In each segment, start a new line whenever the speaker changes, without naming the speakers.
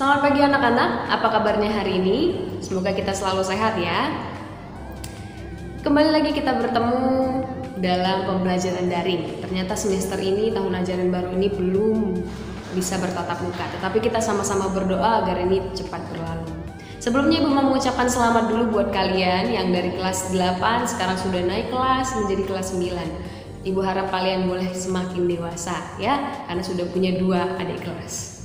Selamat pagi anak-anak, apa kabarnya hari ini? Semoga kita selalu sehat ya. Kembali lagi kita bertemu dalam pembelajaran daring. Ternyata semester ini, tahun ajaran baru ini belum bisa bertatap muka, tetapi kita sama-sama berdoa agar ini cepat berlalu. Sebelumnya Ibu mau mengucapkan selamat dulu buat kalian yang dari kelas 8 sekarang sudah naik kelas menjadi kelas 9. Ibu harap kalian boleh semakin dewasa ya, karena sudah punya 2 adik kelas.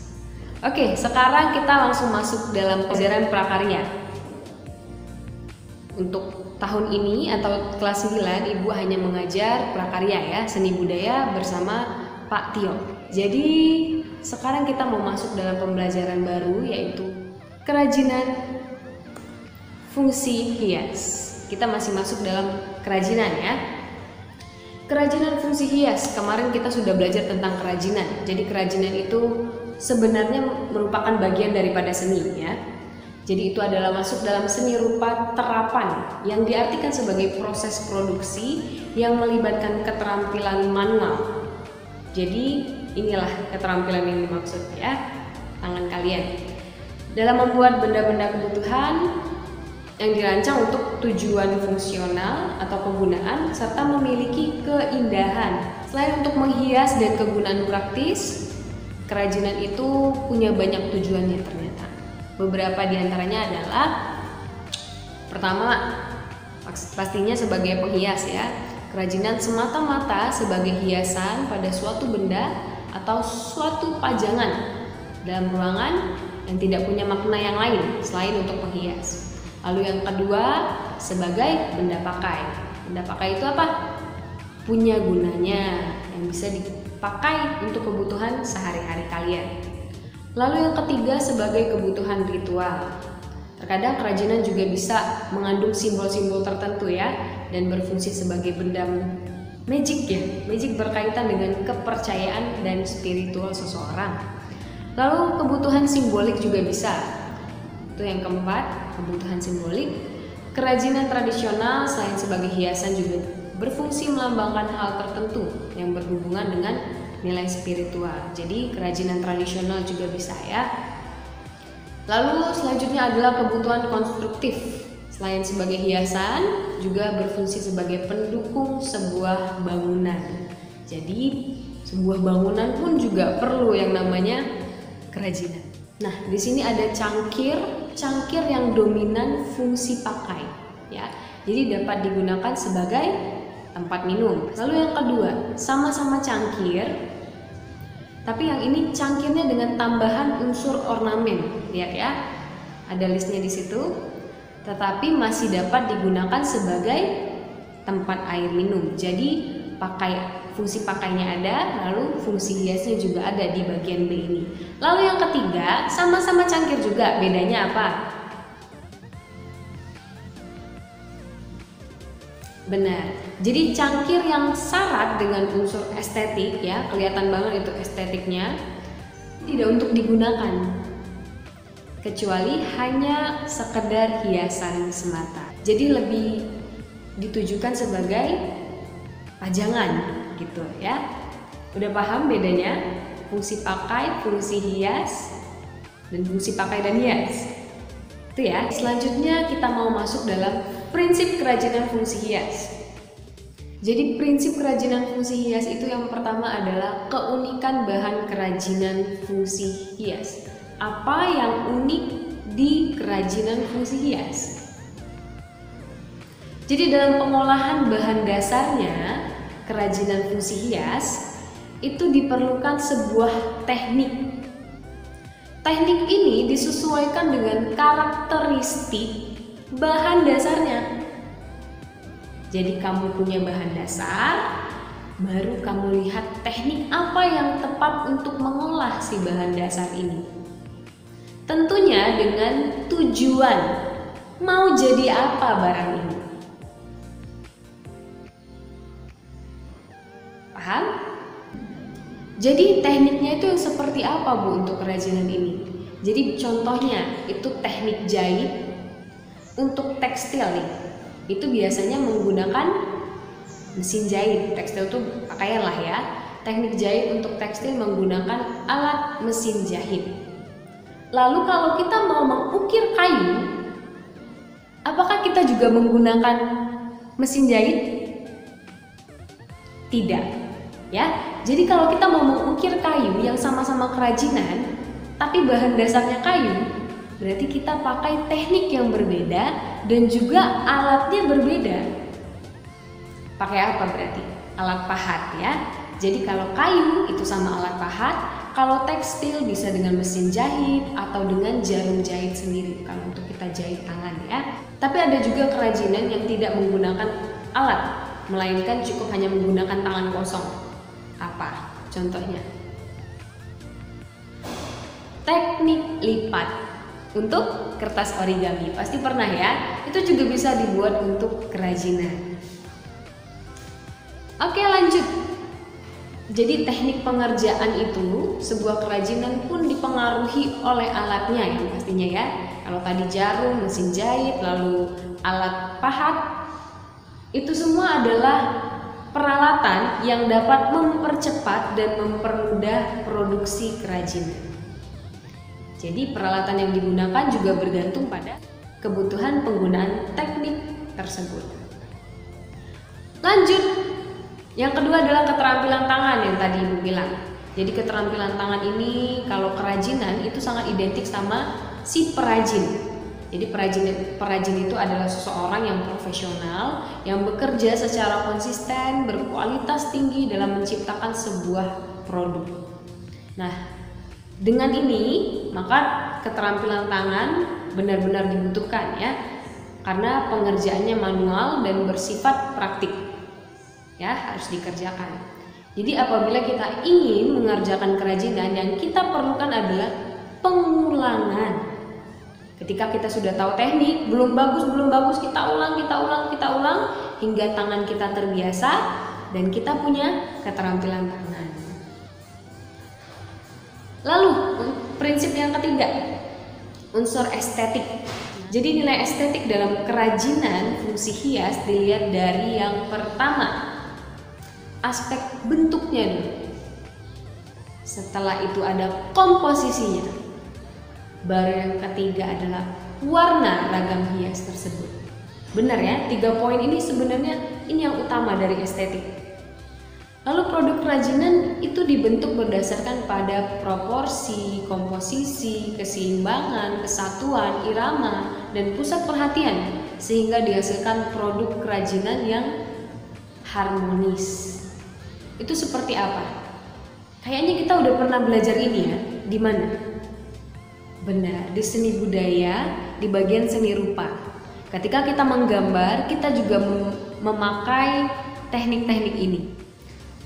Oke, sekarang kita langsung masuk dalam pelajaran prakarya. Untuk tahun ini atau kelas 9, Ibu hanya mengajar prakarya ya, seni budaya bersama Pak Tio. Jadi sekarang kita mau masuk dalam pembelajaran baru, yaitu kerajinan fungsi hias. Kita masih masuk dalam kerajinan ya. Kerajinan fungsi hias, kemarin kita sudah belajar tentang kerajinan. Jadi kerajinan itu sebenarnya merupakan bagian daripada seni ya. Jadi itu adalah masuk dalam seni rupa terapan yang diartikan sebagai proses produksi yang melibatkan keterampilan manual. Jadi inilah keterampilan yang dimaksud ya, tangan kalian dalam membuat benda-benda kebutuhan yang dirancang untuk tujuan fungsional atau penggunaan serta memiliki keindahan. Selain untuk menghias dan kegunaan praktis, kerajinan itu punya banyak tujuannya ternyata. Beberapa diantaranya adalah pertama, pastinya sebagai penghias ya. Kerajinan semata-mata sebagai hiasan pada suatu benda atau suatu pajangan dalam ruangan yang tidak punya makna yang lain selain untuk penghias. Lalu yang kedua, sebagai benda pakai. Benda pakai itu apa? Punya gunanya yang bisa dipakai untuk kebutuhan sehari-hari kalian. Lalu yang ketiga, sebagai kebutuhan ritual. Terkadang kerajinan juga bisa mengandung simbol-simbol tertentu ya, dan berfungsi sebagai benda magic ya. Magic berkaitan dengan kepercayaan dan spiritual seseorang. Lalu kebutuhan simbolik juga bisa. Itu yang keempat, kebutuhan simbolik. Kerajinan tradisional selain sebagai hiasan juga berfungsi melambangkan hal tertentu yang berhubungan dengan nilai spiritual. Jadi kerajinan tradisional juga bisa ya. Lalu selanjutnya adalah kebutuhan konstruktif. Selain sebagai hiasan, juga berfungsi sebagai pendukung sebuah bangunan. Jadi sebuah bangunan pun juga perlu yang namanya kerajinan. Nah, di sini ada cangkir yang dominan fungsi pakai ya. Jadi dapat digunakan sebagai tempat minum. Lalu yang kedua, sama-sama cangkir, tapi yang ini cangkirnya dengan tambahan unsur ornamen. Lihat ya, ada listnya di situ. Tetapi masih dapat digunakan sebagai tempat air minum. Jadi fungsi pakainya ada, lalu fungsi hiasnya juga ada di bagian B ini. Lalu yang ketiga, sama-sama cangkir juga, bedanya apa? Benar. Jadi cangkir yang syarat dengan unsur estetik ya, kelihatan banget itu estetiknya, tidak untuk digunakan kecuali hanya sekedar hiasan semata. Jadi lebih ditujukan sebagai pajangan gitu ya. Udah paham bedanya? Fungsi pakai, fungsi hias, dan fungsi pakai dan hias. Itu ya. Selanjutnya kita mau masuk dalam prinsip kerajinan fungsi hias. Jadi prinsip kerajinan fungsi hias itu yang pertama adalah keunikan bahan kerajinan fungsi hias. Apa yang unik di kerajinan fungsi hias? Jadi dalam pengolahan bahan dasarnya kerajinan fungsi hias itu diperlukan sebuah teknik. Teknik ini disesuaikan dengan karakteristik bahan dasarnya. Jadi kamu punya bahan dasar, baru kamu lihat teknik apa yang tepat untuk mengolah si bahan dasar ini. Tentunya dengan tujuan mau jadi apa barang ini. Paham? Jadi tekniknya itu seperti apa Bu untuk kerajinan ini? Jadi contohnya itu teknik jahit untuk tekstil nih. Itu biasanya menggunakan mesin jahit. Tekstil itu pakaian lah ya. Teknik jahit untuk tekstil menggunakan alat mesin jahit. Lalu kalau kita mau mengukir kayu, apakah kita juga menggunakan mesin jahit? Tidak, ya. Jadi kalau kita mau mengukir kayu yang sama-sama kerajinan, tapi bahan dasarnya kayu, berarti kita pakai teknik yang berbeda dan juga alatnya berbeda. Pakai apa berarti? Alat pahat, ya. Jadi kalau kayu itu sama alat pahat, kalau tekstil bisa dengan mesin jahit atau dengan jarum jahit sendiri kalau untuk kita jahit tangan, ya. Tapi ada juga kerajinan yang tidak menggunakan alat, melainkan cukup hanya menggunakan tangan kosong. Apa contohnya? Teknik lipat untuk kertas origami, pasti pernah ya. Itu juga bisa dibuat untuk kerajinan. Oke, lanjut. Jadi teknik pengerjaan itu, sebuah kerajinan pun dipengaruhi oleh alatnya yang pastinya ya. Kalau tadi jarum, mesin jahit, lalu alat pahat, itu semua adalah peralatan yang dapat mempercepat dan mempermudah produksi kerajinan. Jadi peralatan yang digunakan juga bergantung pada kebutuhan penggunaan teknik tersebut. Lanjut. Yang kedua adalah keterampilan tangan yang tadi Ibu bilang. Jadi keterampilan tangan ini kalau kerajinan itu sangat identik sama si perajin. Jadi perajin itu adalah seseorang yang profesional yang bekerja secara konsisten, berkualitas tinggi dalam menciptakan sebuah produk. Nah, dengan ini maka keterampilan tangan benar-benar dibutuhkan ya, karena pengerjaannya manual dan bersifat praktik. Ya, harus dikerjakan. Jadi apabila kita ingin mengerjakan kerajinan, yang kita perlukan adalah pengulangan. Ketika kita sudah tahu teknik, belum bagus, kita ulang hingga tangan kita terbiasa dan kita punya keterampilan tangan. Lalu prinsip yang ketiga, unsur estetik. Jadi nilai estetik dalam kerajinan fungsi hias dilihat dari yang pertama, aspek bentuknya dulu. Setelah itu ada komposisinya. Baru yang ketiga adalah warna ragam hias tersebut. Benar ya, 3 poin ini sebenarnya ini yang utama dari estetik. Lalu produk kerajinan itu dibentuk berdasarkan pada proporsi, komposisi, keseimbangan, kesatuan, irama, dan pusat perhatian sehingga dihasilkan produk kerajinan yang harmonis. Itu seperti apa? Kayaknya kita udah pernah belajar ini ya. Di mana? Benar, di seni budaya, di bagian seni rupa. Ketika kita menggambar, kita juga memakai teknik-teknik ini.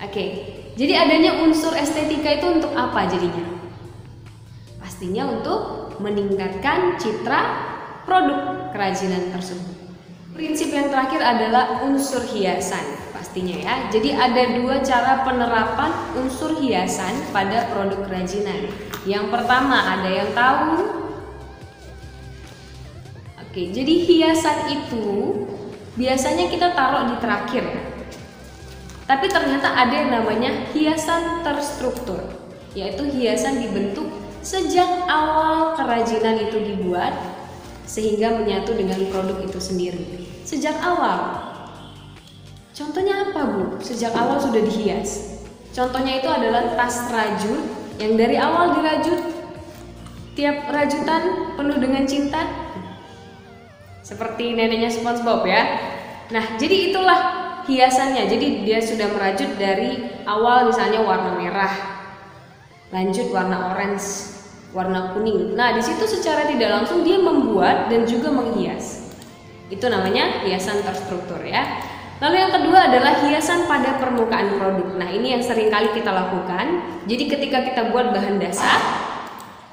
Oke, jadi adanya unsur estetika itu untuk apa jadinya? Pastinya untuk meningkatkan citra produk kerajinan tersebut. Prinsip yang terakhir adalah unsur hiasan pastinya ya. Jadi ada 2 cara penerapan unsur hiasan pada produk kerajinan. Yang pertama, ada yang tahu? Oke, jadi hiasan itu biasanya kita taruh di terakhir ya. Tapi ternyata ada yang namanya hiasan terstruktur, yaitu hiasan dibentuk sejak awal kerajinan itu dibuat sehingga menyatu dengan produk itu sendiri. Sejak awal. Contohnya apa Bu? Sejak awal sudah dihias. Contohnya itu adalah tas rajut yang dari awal dirajut, tiap rajutan penuh dengan cinta. Seperti neneknya SpongeBob ya. Nah, jadi itulah hiasannya. Jadi dia sudah merajut dari awal misalnya warna merah, lanjut warna orange, warna kuning. Nah, di situ secara tidak langsung dia membuat dan juga menghias. Itu namanya hiasan terstruktur ya. Lalu yang kedua adalah hiasan pada permukaan produk. Nah, ini yang sering kali kita lakukan. Jadi ketika kita buat bahan dasar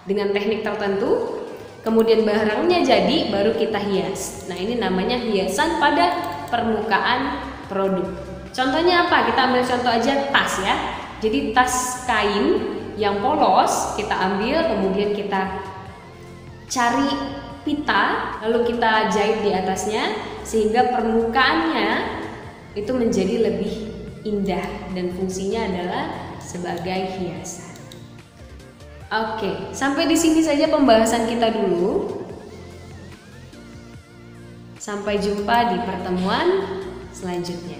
dengan teknik tertentu, kemudian barangnya jadi, baru kita hias. Nah, ini namanya hiasan pada permukaan produk. Contohnya apa? Kita ambil contoh aja tas ya. Jadi tas kain yang polos kita ambil, kemudian kita cari pita, lalu kita jahit di atasnya sehingga permukaannya itu menjadi lebih indah dan fungsinya adalah sebagai hiasan. Oke, sampai di sini saja pembahasan kita dulu. Sampai jumpa di pertemuan selanjutnya.